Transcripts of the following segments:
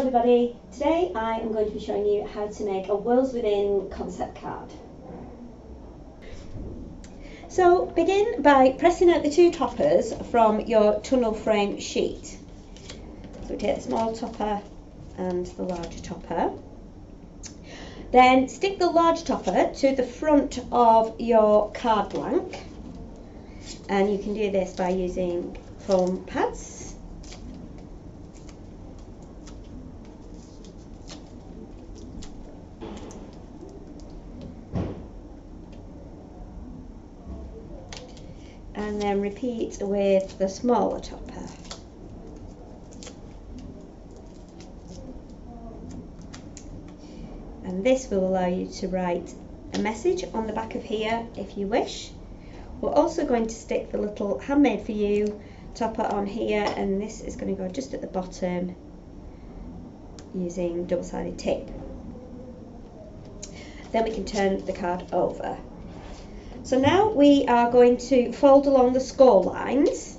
everybody, today I am going to be showing you how to make a Worlds Within concept card. So begin by pressing out the two toppers from your tunnel frame sheet. So we take the small topper and the larger topper. Then stick the large topper to the front of your card blank, and you can do this by using foam pads. And then repeat with the smaller topper. And this will allow you to write a message on the back of here if you wish. We're also going to stick the little handmade for you topper on here, and this is going to go just at the bottom using double-sided tape. Then we can turn the card over. So now we are going to fold along the score lines.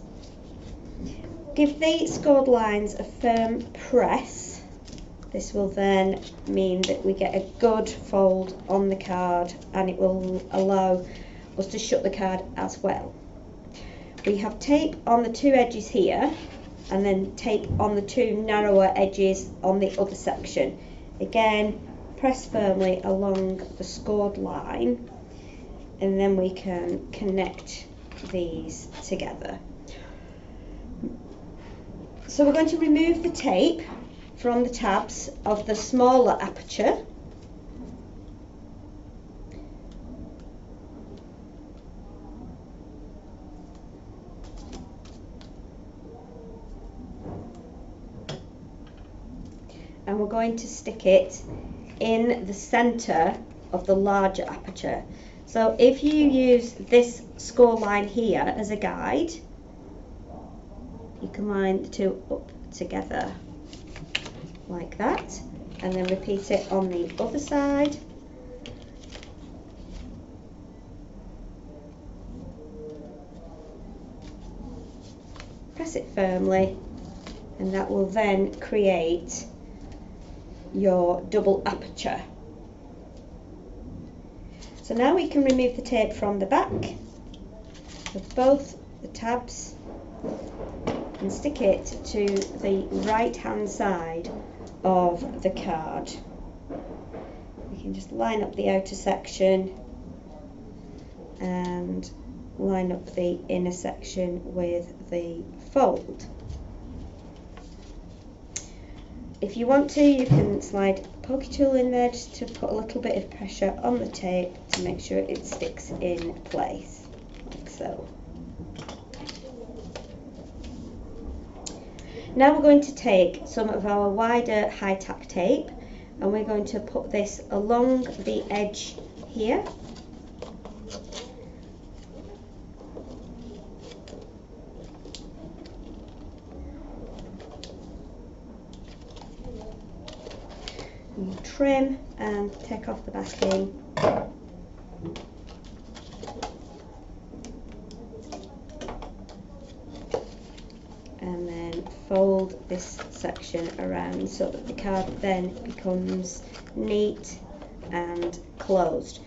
Give the scored lines a firm press. This will then mean that we get a good fold on the card, and it will allow us to shut the card as well. We have tape on the two edges here, and then tape on the two narrower edges on the other section. Again, press firmly along the scored line, and then we can connect these together. So we're going to remove the tape from the tabs of the smaller aperture. And we're going to stick it in the center of the larger aperture. So if you use this score line here as a guide, you can line the two up together like that, and then repeat it on the other side. Press it firmly, and that will then create your double aperture. So now we can remove the tape from the back of both the tabs and stick it to the right hand side of the card. We can just line up the outer section and line up the inner section with the fold. If you want to, you can slide a pokey tool in there just to put a little bit of pressure on the tape to make sure it sticks in place, like so. Now we're going to take some of our wider high tack tape, and we're going to put this along the edge here. You trim and take off the backing. And then fold this section around so that the card then becomes neat and closed.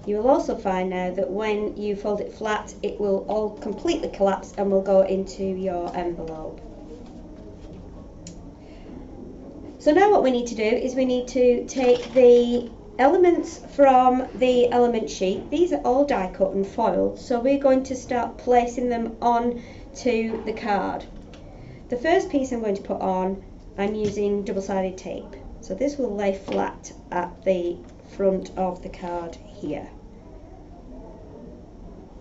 You will also find now that when you fold it flat, it will all completely collapse and will go into your envelope. So now what we need to do is we need to take the elements from the element sheet. These are all die cut and foiled, so we're going to start placing them on to the card. The first piece I'm going to put on, I'm using double-sided tape. So this will lay flat at the front of the card here.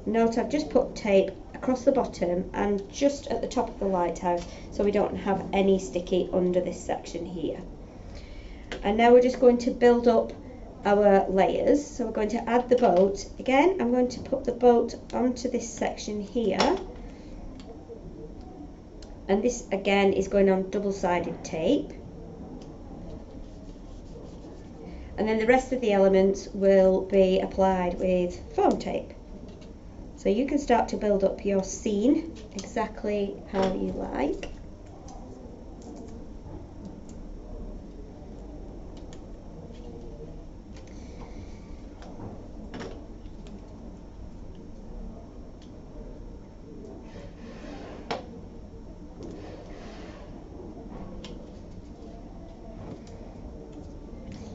Note I've just put tape across the bottom and just at the top of the lighthouse, so we don't have any sticky under this section here. And now we're just going to build up our layers. So we're going to add the boat. Again, I'm going to put the boat onto this section here, and this again is going on double-sided tape, and then the rest of the elements will be applied with foam tape. So you can start to build up your scene exactly how you like.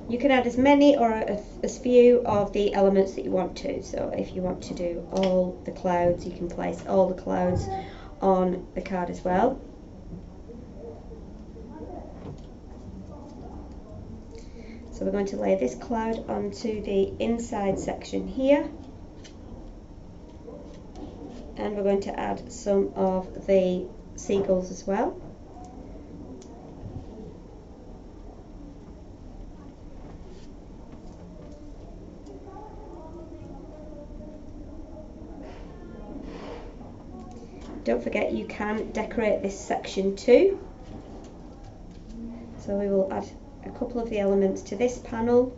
You can add as many or as few of the elements that you want to. So if you want to do all the clouds, you can place all the clouds on the card as well. So we're going to lay this cloud onto the inside section here, and we're going to add some of the seagulls as well. Don't forget, you can decorate this section too. So we will add a couple of the elements to this panel.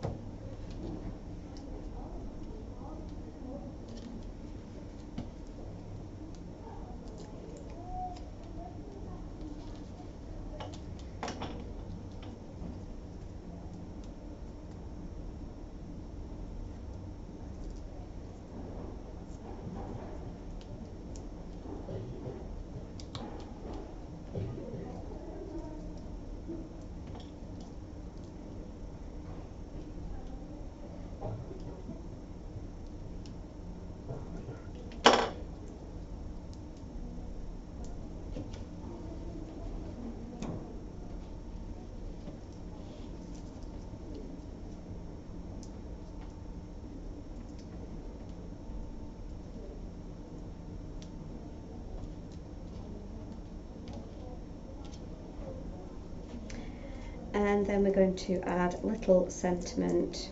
And then we're going to add little sentiment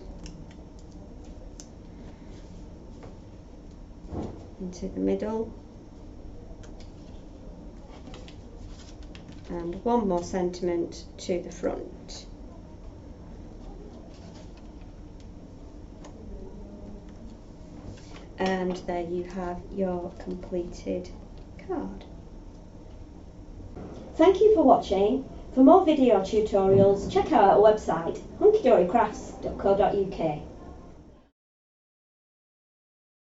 into the middle, and one more sentiment to the front. And there you have your completed card. Thank you for watching. For more video tutorials, check out our website hunkydorycrafts.co.uk.